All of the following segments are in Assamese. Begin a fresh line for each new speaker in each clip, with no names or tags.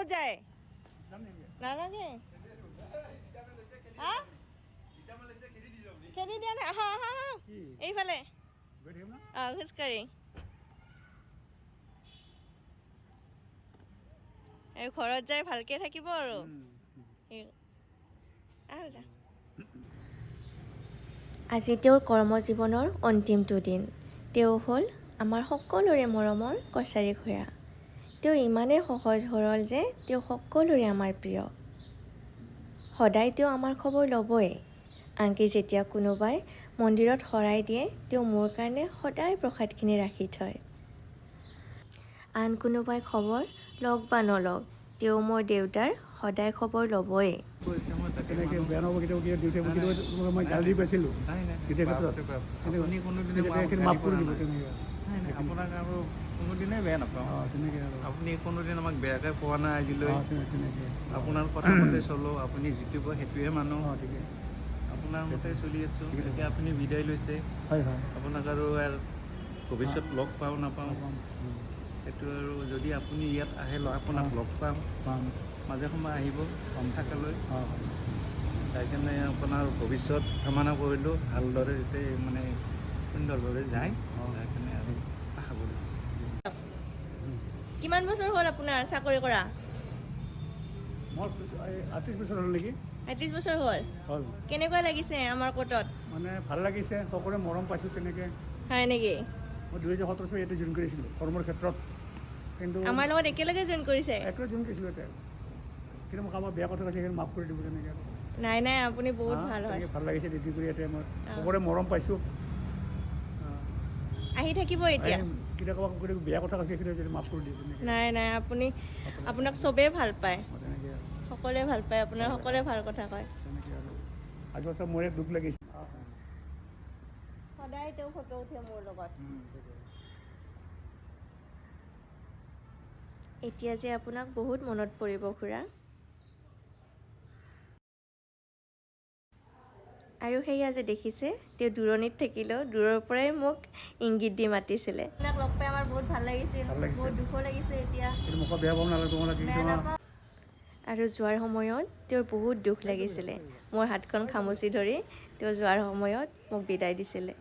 ক'ত যায় নালাগে হা খেদি দিয়া নাই আহা আহা আহা এইফালে খোজকাঢ়ি এই ঘৰত যাই ভালকে থাকিব আৰু আজি তেওঁৰ কৰ্মজীৱনৰ অন্তিমটো দিন তেওঁ হ'ল আমাৰ সকলোৰে মৰমৰ কছাৰী খুৰা তেওঁ ইমানেই সহজ সৰল যে তেওঁ সকলোৰে আমাৰ প্ৰিয় সদায় তেওঁ আমাৰ খবৰ ল'বই আনকি যেতিয়া কোনোবাই মন্দিৰত শৰাই দিয়ে তেওঁ মোৰ কাৰণে সদায় প্ৰসাদখিনি ৰাখি থয় আন কোনোবাই খবৰ লওক বা নলওক তেওঁ মোৰ দেউতাৰ সদায় খবৰ ল'বই
আপোনাক আৰু কোনোদিনেই বেয়া নাপাওঁ আপুনি কোনোদিন আমাক বেয়াকৈ কোৱা নাই আজিলৈ আপোনাৰ কথা মতে চলোঁ আপুনি যিটো কয় সেইটোৱে মানো আপোনাৰ মতে চলি আছোঁ এতিয়া আপুনি বিদায় লৈছে আপোনাক আৰু ভৱিষ্যত লগ পাওঁ নাপাওঁ সেইটো আৰু যদি আপুনি ইয়াত আহে আপোনাক লগ পাম মাজে সময়ে আহিব থাকালৈ তাই কাৰণে আপোনাৰ ভৱিষ্যত কামনা কৰিলোঁ ভালদৰে যাতে মানে সুন্দৰভাৱে যায় তাৰ কাৰণে আৰু আশা কৰিলোঁ
কিমান বছৰ হ'ল আপোনাৰ চাকৰি কৰা
মোৰ 38 বছৰ হ'ল নেকি
38 বছৰ হ'ল কেনেকুৱা লাগিছে আমাৰ কোৰ্টত
মানে ভাল লাগিছে সকলোৰে মৰম পাইছোঁ তেনেকৈ
হয় নেকি
মই 2017 চনত ইয়াতে জইন কৰিছিলোঁ কৰ্মৰ ক্ষেত্ৰত কিন্তু
আমাৰ লগত একেলগে জইন কৰিছে
একেলগে জইন কৰিছিলোঁ ইয়াতে কিন্তু মোক আমাৰ বেয়া কথা থাকে সেইকাৰণে মাফ কৰি দিব তেনেকৈ
নাই নাই আপুনি বহুত ভাল হয়
ভাল লাগিছে ডিউটি কৰি ইয়াতে মই সকলোৰে মৰম পাইছোঁ
আহি থাকিব এতিয়া
কেতিয়াবা বেয়া কথা কৈছে সেইখিনি যদি মাফ কৰি দিয়ে
নাই নাই আপুনি আপোনাক চবেই ভাল পায় সকলোৱে ভাল পায় আপোনাৰ সকলোৱে ভাল কথা কয়
তেনেকৈ আৰু আজি বছৰ মোৰ দুখ লাগিছে
সদায় তেওঁ ফটো উঠে মোৰ লগত এতিয়া যে আপোনাক বহুত মনত পৰিব খুৰা আৰু সেয়া যে দেখিছে তেওঁ দূৰণিত থাকিলেও দূৰৰ পৰাই মোক ইংগিত দি মাতিছিলে আপোনাক লগ পাই আমাৰ বহুত ভাল লাগিছিল বহুত দুখো লাগিছে এতিয়া আৰু যোৱাৰ সময়ত তেওঁৰ বহুত দুখ লাগিছিলে মোৰ হাতখন খামুচি ধৰি তেওঁ যোৱাৰ সময়ত মোক বিদায় দিছিলে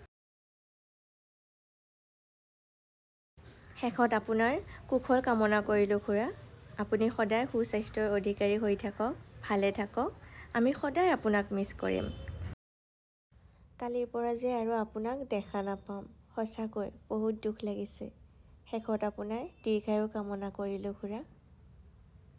শেষত আপোনাৰ কুশল কামনা কৰিলোঁ খুৰা আপুনি সদায় সুস্বাস্থ্যৰ অধিকাৰী হৈ থাকক ভালে থাকক আমি সদায় আপোনাক মিছ কৰিম কালিৰ পৰা যে আৰু আপোনাক দেখা নাপাম সঁচাকৈ বহুত দুখ লাগিছে শেষত আপোনাৰ দীৰ্ঘায়ু কামনা কৰিলোঁ খুৰা